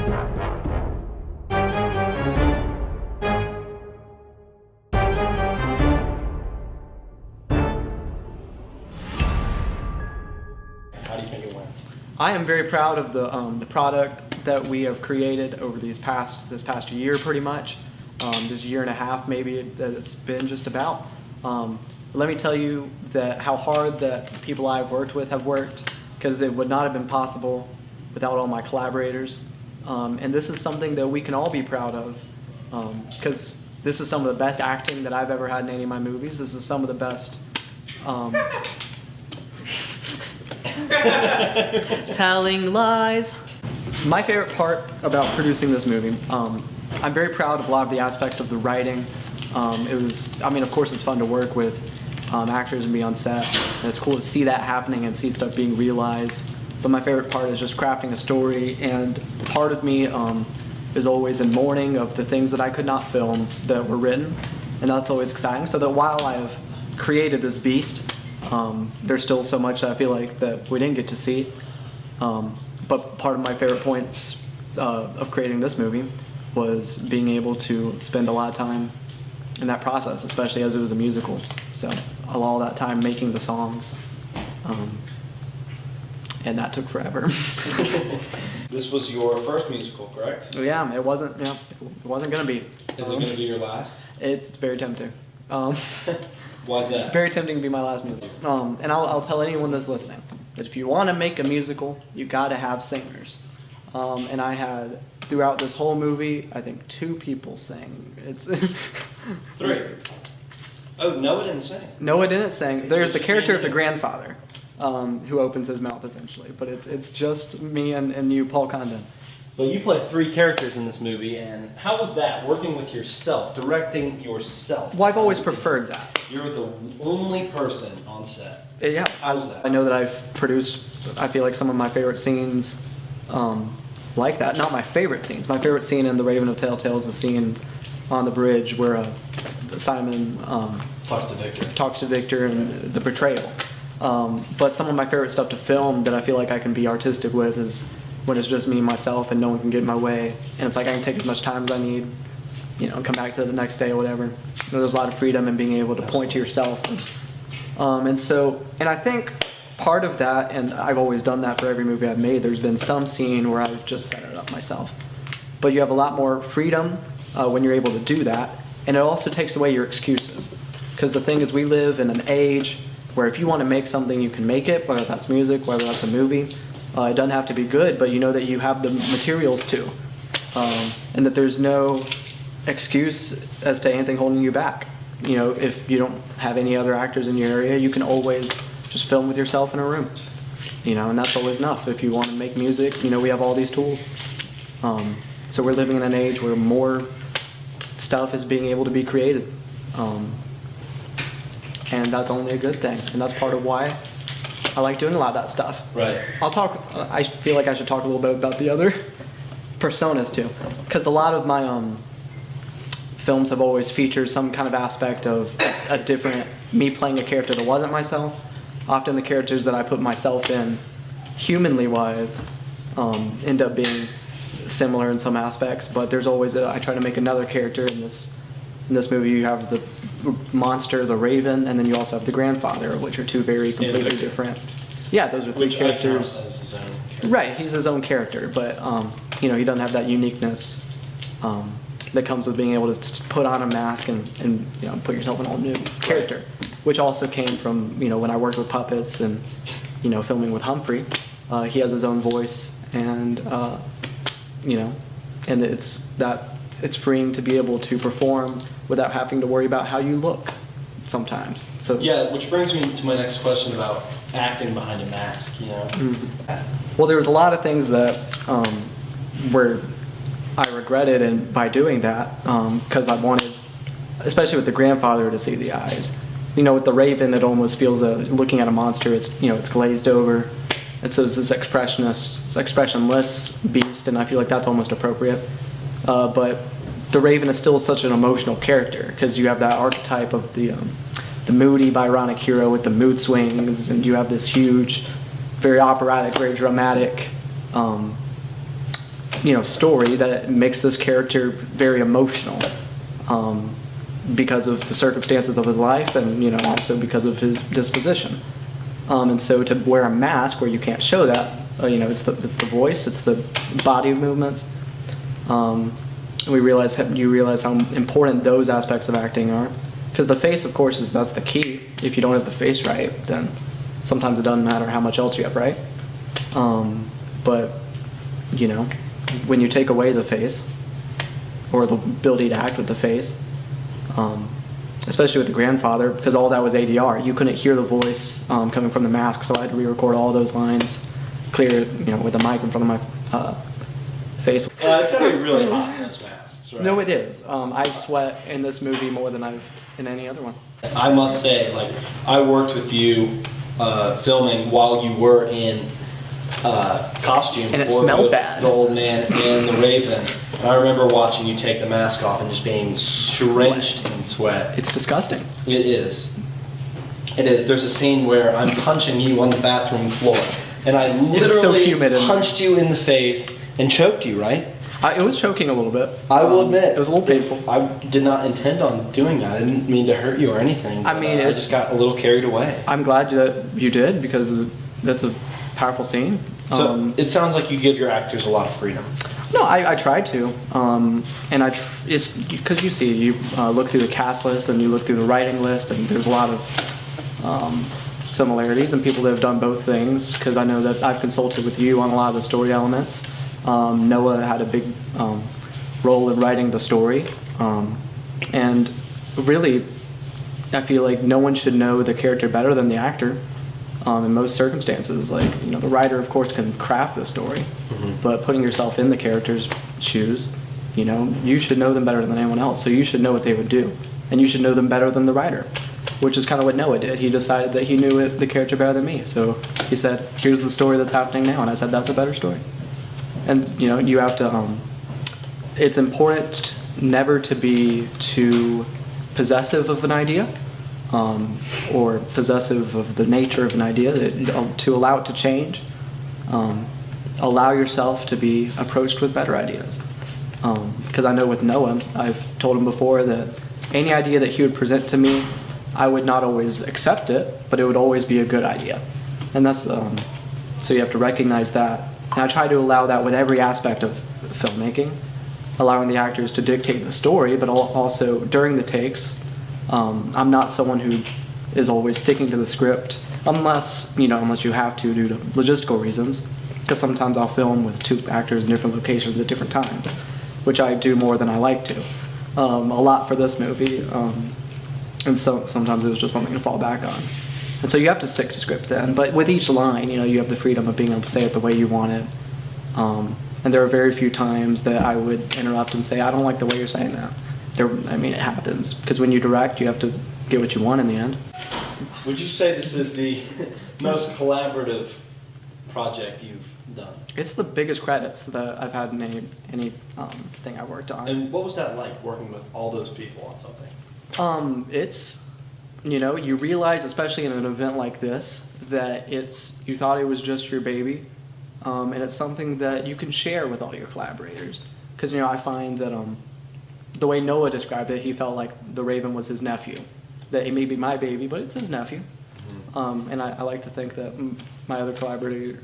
How do you think it went? I am very proud of the product that we have created over this past year, pretty much. This year and a half, maybe, that it's been just about. Let me tell you that how hard that the people I've worked with have worked, because it would not have been possible without all my collaborators. And this is something that we can all be proud of, because this is some of the best acting that I've ever had in any of my movies. This is some of the best telling lies. My favorite part about producing this movie, I'm very proud of a lot of the aspects of the writing. Of course it's fun to work with actors and be on set, and it's cool to see that happening and see stuff being realized. But my favorite part is just crafting a story, and part of me is always in mourning of the things that I could not film that were written, and that's always exciting. So that while I have created this beast, there's still so much that I feel like that we didn't get to see. But part of my favorite points of creating this movie was being able to spend a lot of time in that process, especially as it was a musical. So all that time making the songs, and that took forever. This was your first musical, correct? Yeah, it wasn't. Yeah, it wasn't gonna be. Is it going to be your last? It's very tempting. Why is that? Very tempting to be my last musical. And I'll tell anyone that's listening that if you want to make a musical, you got to have singers. And I had, throughout this whole movie, I think 2 people sing. It's 3. Oh, Noah didn't sing. Noah didn't sing. There's the character of the grandfather, who opens his mouth eventually. But it's just me and you, Paul Condon. Well, you play 3 characters in this movie, and how was that, working with yourself, directing yourself? Well, I've always preferred that. You're the only person on set. Yeah, How was that? I know that I've produced, I feel like, some of my favorite scenes like that. Not my favorite scenes. My favorite scene in The Raven of Telltale is the scene on the bridge where Simon talks to Victor and the betrayal. But some of my favorite stuff to film that I feel like I can be artistic with is when it's just me and myself and no one can get in my way. And it's like I can take as much time as I need, and come back to the next day or whatever. There's a lot of freedom in being able to point to yourself. And I think part of that, and I've always done that for every movie I've made, there's been some scene where I've just set it up myself. But you have a lot more freedom when you're able to do that, and it also takes away your excuses. Because the thing is, we live in an age where if you want to make something, you can make it, whether that's music, whether that's a movie. It doesn't have to be good, but you know that you have the materials too. And that there's no excuse as to anything holding you back. If you don't have any other actors in your area, you can always just film with yourself in a room. And that's always enough. If you want to make music, we have all these tools. So we're living in an age where more stuff is being able to be created. And that's only a good thing. And that's part of why I like doing a lot of that stuff. Right. I feel like I should talk a little bit about the other personas too. Because a lot of my films have always featured some kind of aspect of a different, me playing a character that wasn't myself. Often the characters that I put myself in, humanly wise, end up being similar in some aspects, but there's always I try to make another character in this movie. You have the monster, the Raven, and then you also have the grandfather, which are 2 very completely different. Yeah, those are 3 characters. As his own character. Right, he's his own character, but he doesn't have that uniqueness that comes with being able to put on a mask and put yourself in a whole new character, which also came from when I worked with puppets and filming with Humphrey. He has his own voice, and and it's freeing to be able to perform without having to worry about how you look sometimes. So yeah, which brings me to my next question about acting behind a mask. Well, there was a lot of things that were I regretted and by doing that, because I wanted, especially with the grandfather, to see the eyes. With the Raven, it almost feels looking at a monster. It's it's glazed over, and so it's this expressionless beast, and I feel like that's almost appropriate. But the Raven is still such an emotional character because you have that archetype of the moody, Byronic hero with the mood swings, and you have this huge, very operatic, very dramatic story that makes this character very emotional, because of the circumstances of his life and, also because of his disposition. And so to wear a mask where you can't show that, it's the voice, it's the body movements. You realize how important those aspects of acting are. Because the face, of course, that's the key. If you don't have the face right, then sometimes it doesn't matter how much else you have right. But, when you take away the face, or the ability to act with the face, especially with the grandfather, because all that was ADR, you couldn't hear the voice coming from the mask, so I had to re-record all those lines clear, with the mic in front of my face. It's gotta be really hot in those masks, right? No, it is. I sweat in this movie more than I've in any other one. I must say, I worked with you filming while you were in costume and it for smelled bad. The old man and the Raven. And I remember watching you take the mask off and just being drenched in sweat. It's disgusting. It is. It is. There's a scene where I'm punching you on the bathroom floor, and I literally punched you in the face and choked you, right? It was choking a little bit. I will admit. It was a little painful. I did not intend on doing that. I didn't mean to hurt you or anything. I mean, I just got a little carried away. I'm glad that you did, because that's a powerful scene. So it sounds like you give your actors a lot of freedom. No, I try to, and it's because you look through the cast list and you look through the writing list, and there's a lot of similarities and people that have done both things. Because I know that I've consulted with you on a lot of the story elements. Noah had a big role in writing the story, and really, I feel like no one should know the character better than the actor. In most circumstances, the writer, of course, can craft the story, but putting yourself in the character's shoes, you should know them better than anyone else. So you should know what they would do, and you should know them better than the writer, which is kind of what Noah did. He decided that he knew the character better than me, so he said, "Here's the story that's happening now," and I said, "That's a better story." And you have to. It's important never to be too possessive of an idea. Or possessive of the nature of an idea, to allow it to change. Allow yourself to be approached with better ideas. Because I know with Noah, I've told him before that any idea that he would present to me, I would not always accept it, but it would always be a good idea. And that's, so you have to recognize that. And I try to allow that with every aspect of filmmaking, allowing the actors to dictate the story, but also during the takes, I'm not someone who is always sticking to the script, unless you have to due to logistical reasons, because sometimes I'll film with two actors in different locations at different times, which I do more than I like to. A lot for this movie, and so sometimes it was just something to fall back on. And so you have to stick to script then, but with each line, you have the freedom of being able to say it the way you want it. And there are very few times that I would interrupt and say, "I don't like the way you're saying that." It happens, because when you direct, you have to get what you want in the end. Would you say this is the most collaborative project you've done? It's the biggest credits that I've had in any thing I worked on. And what was that like, working with all those people on something? It's, you realize, especially in an event like this, that you thought it was just your baby, and it's something that you can share with all your collaborators. Because, I find that the way Noah described it, he felt like the Raven was his nephew. That it may be my baby, but it's his nephew. And I like to think that my other collaborators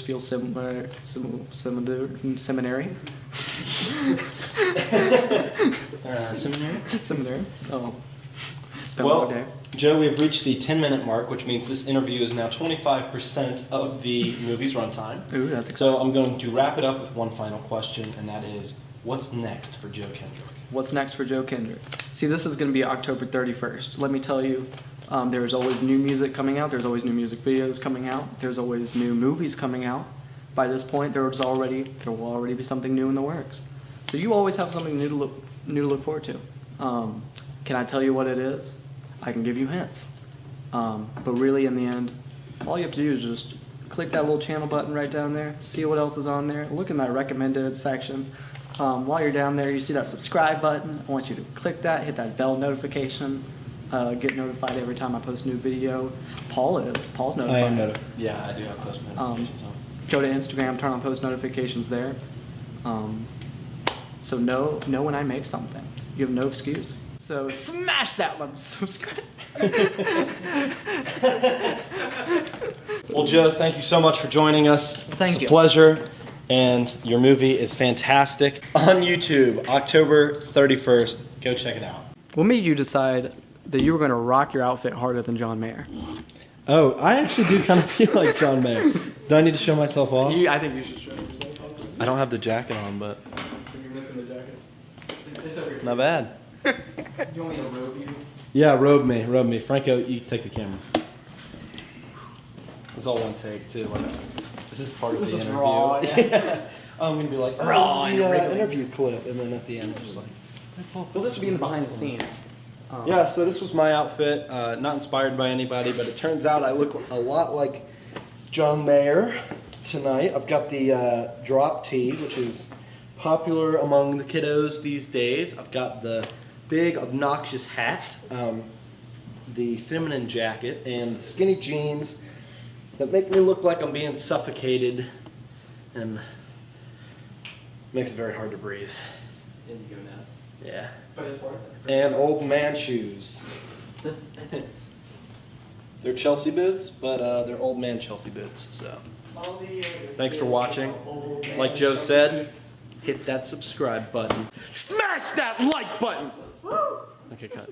feel similar. Seminary? Seminary? Oh. It's been a long day. Joe, we've reached the 10-minute mark, which means this interview is now 25% of the movie's runtime. Ooh, that's exciting. So I'm going to wrap it up with one final question, and that is, what's next for Joe Kendrick? What's next for Joe Kendrick? See, this is going to be October 31st. Let me tell you, there's always new music coming out. There's always new music videos coming out. There's always new movies coming out. By this point, there will already be something new in the works. So you always have something new to look forward to. Can I tell you what it is? I can give you hints. But really, in the end, all you have to do is just click that little channel button right down there, see what else is on there. Look in that recommended section. While you're down there, you see that subscribe button. I want you to click that, hit that bell notification, get notified every time I post a new video. Paul's notified. I am notified. Yeah, I do have post notifications on. go to Instagram, turn on post notifications there. So know when I make something. You have no excuse. So smash that like subscribe. Well, Joe, thank you so much for joining us. Thank you. It's a pleasure. And your movie is fantastic. On YouTube, October 31st. Go check it out. What made you decide that you were going to rock your outfit harder than John Mayer? Oh, I actually do kind of feel like John Mayer. Do I need to show myself off? I think you should show yourself off. I don't have the jacket on, but You're missing the jacket. It's over here. not bad. You want me to robe you? Yeah, robe me. Franco, you take the camera. It's all one take, too. Like, this is part of This the is interview. raw, yeah. I'm going to be like, Raw this and is the wriggly. interview clip. And then at the end, just like... Well, this would be in the behind the scenes. Yeah, so this was my outfit, not inspired by anybody, but it turns out I look a lot like John Mayer tonight. I've got the drop tee, which is popular among the kiddos these days. I've got the big obnoxious hat, the feminine jacket, and the skinny jeans that make me look like I'm being suffocated and makes it very hard to breathe. Indigo nuts. Yeah. But it's worth it. And old man shoes. They're Chelsea boots, but they're old man Chelsea boots. So, thanks for watching. Like Joe said, hit that subscribe button. Smash that like button! Okay, cut.